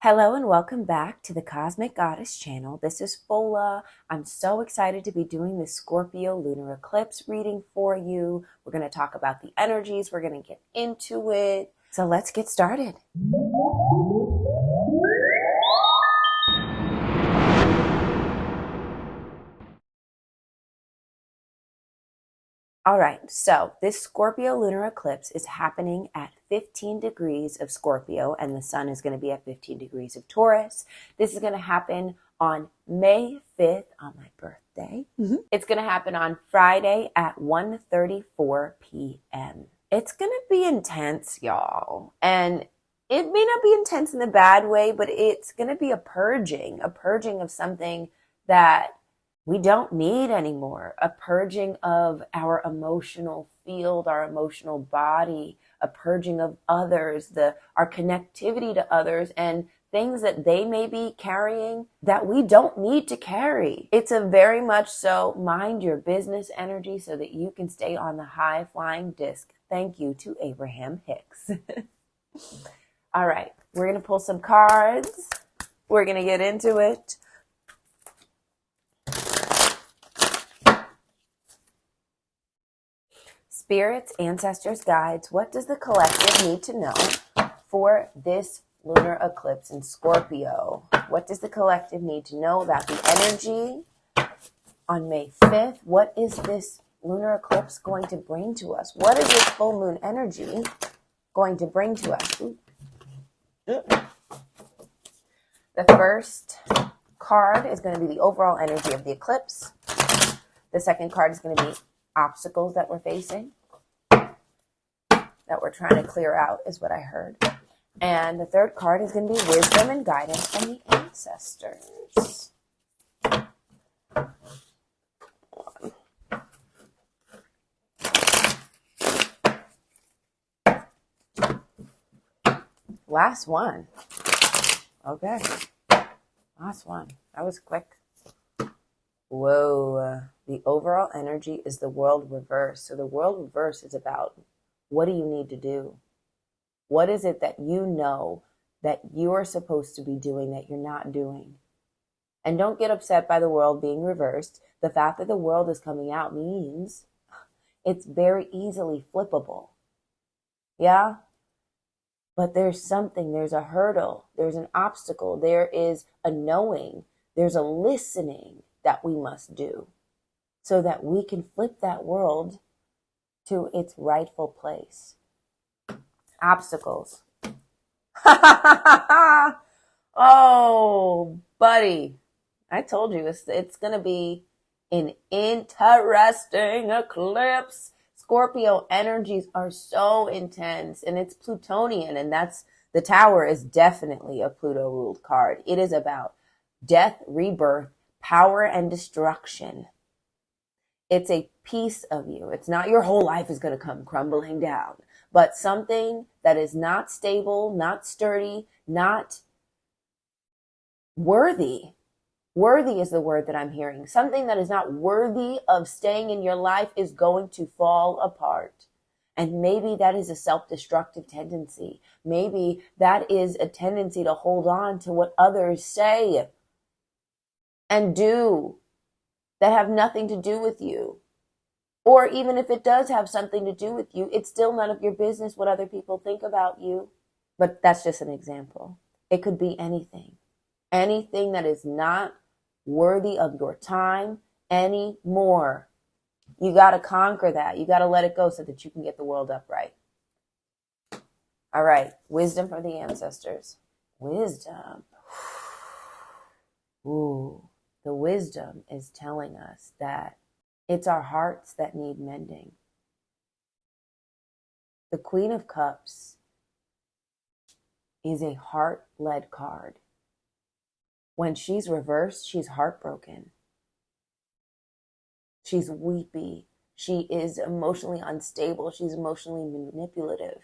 Hello and welcome back to the Cosmic Goddess channel. This is Fola. I'm so excited to be doing this Scorpio lunar eclipse reading for you. We're going to talk about the energies. We're going to get into it. So let's get started. All right, so this Scorpio lunar eclipse is happening at 15 degrees of Scorpio, and the sun is going to be at 15 degrees of Taurus. This is going to happen on May 5th, on my birthday. It's going to happen on Friday at 1:34 p.m. It's going to be intense, y'all. And it may not be intense in the bad way, but it's going to be a purging of something that we don't need anymore, a purging of our emotional field, our emotional body, a purging of others, our connectivity to others, and things that they may be carrying that we don't need to carry. It's a very much so mind your business energy so that you can stay on the high flying disc. Thank you to Abraham Hicks. All right, we're going to pull some cards. We're going to get into it. Spirits, ancestors, guides, what does the collective need to know for this lunar eclipse in Scorpio? What does the collective need to know about the energy on May 5th? What is this lunar eclipse going to bring to us? What is this full moon energy going to bring to us? The first card is going to be the overall energy of the eclipse. The second card is going to be obstacles that we're facing, that we're trying to clear out, is what I heard. And the third card is going to be wisdom and guidance from the ancestors. Last one. Okay. Last one. That was quick. Whoa. The overall energy is the world reverse. So the world reverse is about, what do you need to do? What is it that you know that you're supposed to be doing that you're not doing? And don't get upset by the world being reversed. The fact that the world is coming out means it's very easily flippable. Yeah? But there's something, there's a hurdle, there's an obstacle, there is a knowing, there's a listening that we must do so that we can flip that world to its rightful place. Obstacles. Oh, buddy. I told you it's going to be an interesting eclipse. Scorpio energies are so intense, and it's Plutonian, and the Tower is definitely a Pluto ruled card. It is about death, rebirth, power, and destruction. It's a piece of you. It's not your whole life is going to come crumbling down, but something that is not stable, not sturdy, not worthy. Worthy is the word that I'm hearing. Something that is not worthy of staying in your life is going to fall apart. And maybe that is a self-destructive tendency. Maybe that is a tendency to hold on to what others say and do that have nothing to do with you. Or even if it does have something to do with you, it's still none of your business what other people think about you. But that's just an example. It could be anything. Anything that is not worthy of your time anymore. You got to conquer that. You got to let it go so that you can get the world upright. All right. Wisdom from the ancestors. Wisdom. Ooh. The wisdom is telling us that it's our hearts that need mending. The Queen of Cups is a heart-led card. When she's reversed, she's heartbroken. She's weepy. She is emotionally unstable. She's emotionally manipulative.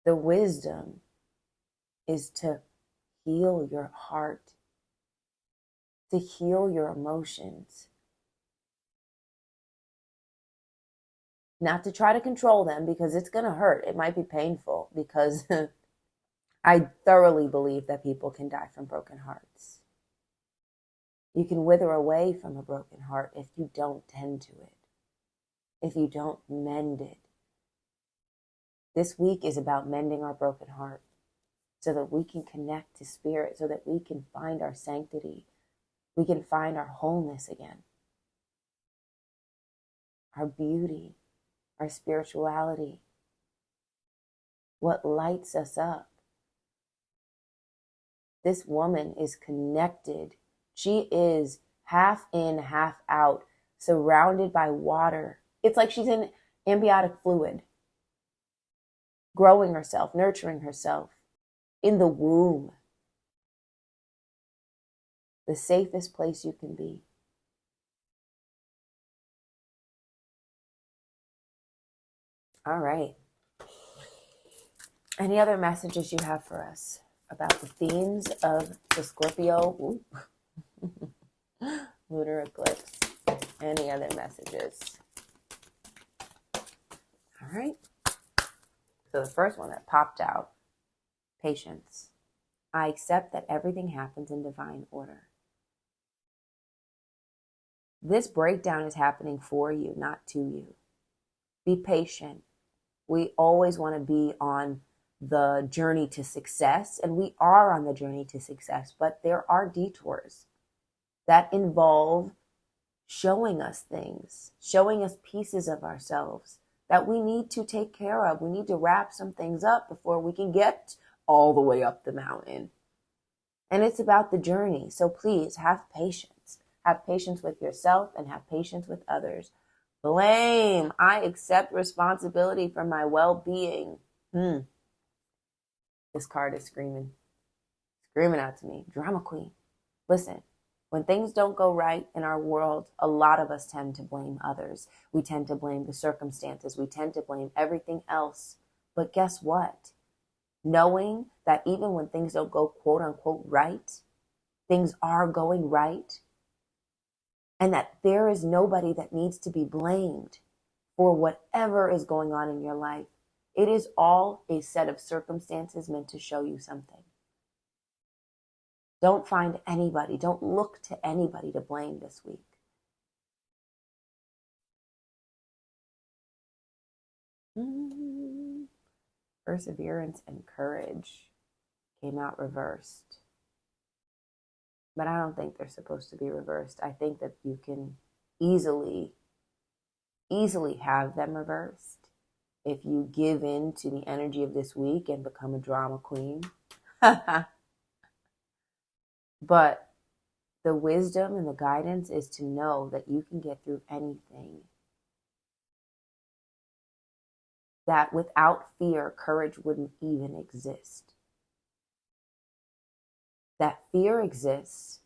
The wisdom is to heal your heart, to heal your emotions. Not to try to control them, because it's going to hurt. It might be painful, because I thoroughly believe that people can die from broken hearts. You can wither away from a broken heart if you don't tend to it, if you don't mend it. This week is about mending our broken heart so that we can connect to spirit, so that we can find our sanctity. We can find our wholeness again, our beauty, our spirituality, what lights us up. This woman is connected. She is half in, half out, surrounded by water. It's like she's in amniotic fluid, growing herself, nurturing herself in the womb. The safest place you can be. All right. Any other messages you have for us about the themes of the Scorpio lunar eclipse? Any other messages? All right. So the first one that popped out, patience. I accept that everything happens in divine order. This breakdown is happening for you, not to you. Be patient. We always want to be on the journey to success, and we are on the journey to success, but there are detours that involve showing us things, showing us pieces of ourselves that we need to take care of. We need to wrap some things up before we can get all the way up the mountain. And it's about the journey. So please have patience. Have patience with yourself and have patience with others. Blame. I accept responsibility for my well-being. This card is screaming out to me. Drama queen. Listen, when things don't go right in our world, a lot of us tend to blame others. We tend to blame the circumstances. We tend to blame everything else. But guess what? Knowing that even when things don't go quote unquote right, things are going right, and that there is nobody that needs to be blamed for whatever is going on in your life. It is all a set of circumstances meant to show you something. Don't find anybody, don't look to anybody to blame this week. Perseverance and courage came out reversed. But I don't think they're supposed to be reversed. I think that you can easily have them reversed if you give in to the energy of this week and become a drama queen. But the wisdom and the guidance is to know that you can get through anything. That without fear, courage wouldn't even exist. That fear exists.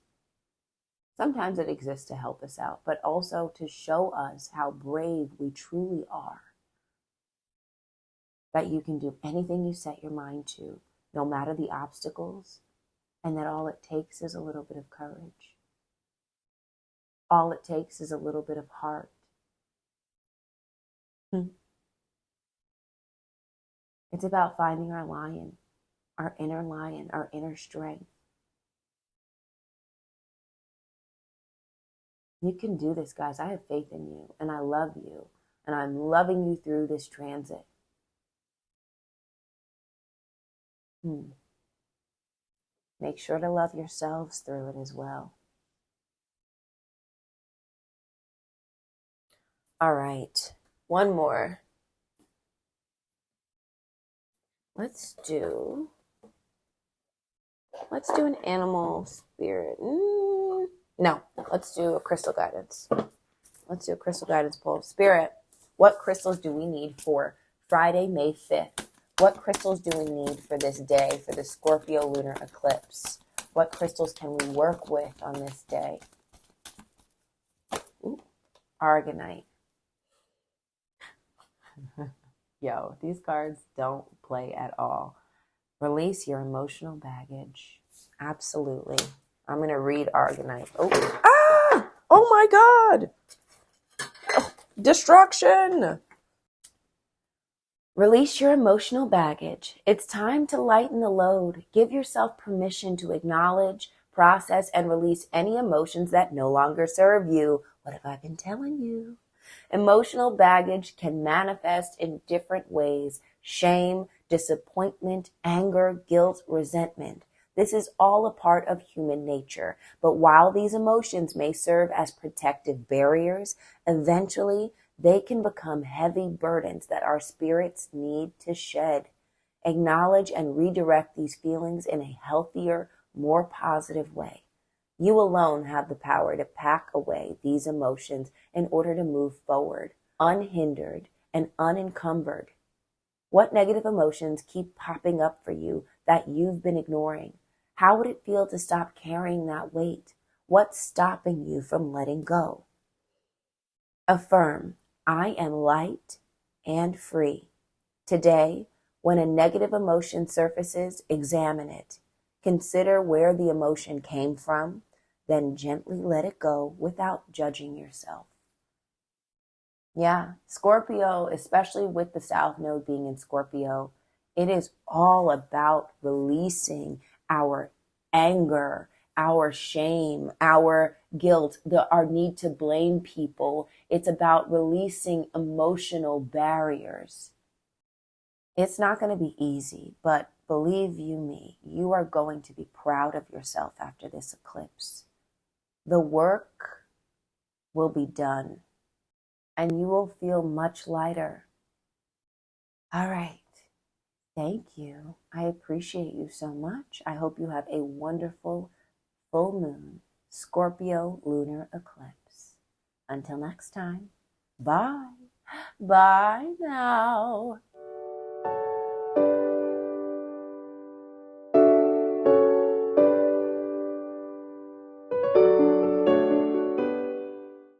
Sometimes it exists to help us out, but also to show us how brave we truly are. That you can do anything you set your mind to, no matter the obstacles, and that all it takes is a little bit of courage. All it takes is a little bit of heart. It's about finding our lion, our inner strength. You can do this, guys. I have faith in you, and I love you, and I'm loving you through this transit. Make sure to love yourselves through it as well. All right, one more. Let's do an animal spirit. No, let's do a crystal guidance. Let's do a crystal guidance pull. Spirit, what crystals do we need for Friday, May 5th? What crystals do we need for this day, for the Scorpio lunar eclipse? What crystals can we work with on this day? Argonite. Yo, these cards don't play at all. Release your emotional baggage. Absolutely. I'm going to read Argonite. Oh my God. Oh, destruction. Release your emotional baggage. It's time to lighten the load. Give yourself permission to acknowledge, process, and release any emotions that no longer serve you. What have I been telling you? Emotional baggage can manifest in different ways: shame, disappointment, anger, guilt, resentment. This is all a part of human nature. But while these emotions may serve as protective barriers, eventually they can become heavy burdens that our spirits need to shed. Acknowledge and redirect these feelings in a healthier, more positive way. You alone have the power to pack away these emotions in order to move forward, unhindered and unencumbered. What negative emotions keep popping up for you that you've been ignoring? How would it feel to stop carrying that weight? What's stopping you from letting go? Affirm, I am light and free. Today, when a negative emotion surfaces, examine it. Consider where the emotion came from, then gently let it go without judging yourself. Yeah, Scorpio, especially with the South Node being in Scorpio, it is all about releasing our anger, our shame, our guilt, our need to blame people. It's about releasing emotional barriers. It's not going to be easy, but believe you me, you are going to be proud of yourself after this eclipse. The work will be done and you will feel much lighter. All right. Thank you. I appreciate you so much. I hope you have a wonderful full moon Scorpio lunar eclipse. Until next time, bye. Bye now.